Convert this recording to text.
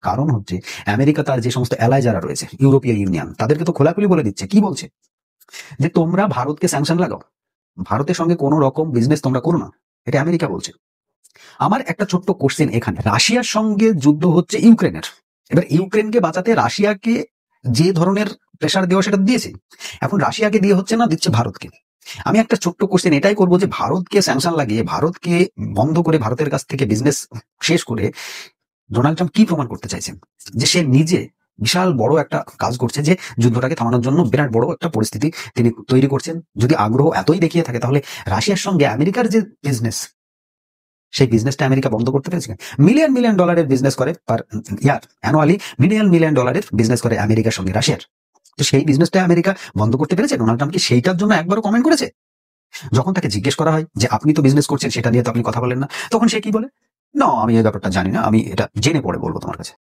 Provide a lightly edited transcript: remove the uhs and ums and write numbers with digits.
কারণ হচ্ছে আমেরিকা তার যে সমস্ত অ্যালাই যারা রয়েছে, ইউরোপীয় ইউনিয়ন, তাদেরকে তো খোলাখুলি বলে দিচ্ছে। কি বলছে? যে তোমরা ভারতকে স্যাংশন লাগাও, ভারতের সঙ্গে কোনো রকম বিজনেস তোমরা করো না। এটা আমেরিকা বলছে। আমার একটা ছোট্ট কোশ্চেন এখানে, রাশিয়ার সঙ্গে যুদ্ধ হচ্ছে ইউক্রেনের। এবার ইউক্রেনকে বাঁচাতে রাশিয়াকে যে ধরনের প্রেশার দেওয়া সেটা দিয়েছে, এখন রাশিয়াকে দিয়ে হচ্ছে না, দিচ্ছে ভারতকে। আমি একটা ছোট্ট কোশ্চেন এটাই করবো যে ভারতকে স্যাংশন লাগিয়ে, ভারতকে বন্ধ করে, ভারতের কাছ থেকে বিজনেস শেষ করে ডোনাল্ড ট্রাম্প কি প্রমাণ করতে চাইছেন? যে সে নিজে বিশাল বড় একটা কাজ করছে, যে যুদ্ধটাকে থামানোর জন্য বিরাট বড় একটা পরিস্থিতি তিনি তৈরি করছেন। যদি আগ্রহ এতই দেখিয়ে থাকে, তাহলে রাশিয়ার সঙ্গে আমেরিকার যে বিজনেস, সেই বিজনেসটা আমেরিকা বন্ধ করতে পেরেছে। মিলিয়ন মিলিয়ন ডলারের বিজনেস করে পার ইয়ার, অ্যানুয়ালি মিলিয়ন মিলিয়ন ডলারের বিজনেস করে আমেরিকার সঙ্গে রাশিয়ার। তো সেই বিজনেসটা আমেরিকা বন্ধ করতে পেরেছে। ডোনাল্ড ট্রাম্প কি সেইটার জন্য একবারও কমেন্ট করেছে? যখন তাকে জিজ্ঞেস করা হয় যে আপনি তো বিজনেস করছেন, সেটা নিয়ে তো আপনি কথা বলেন না, তখন সে কি বলে? না, আমি এই ব্যাপারটা জানি না, আমি এটা জেনে পরে বলবো তোমার কাছে।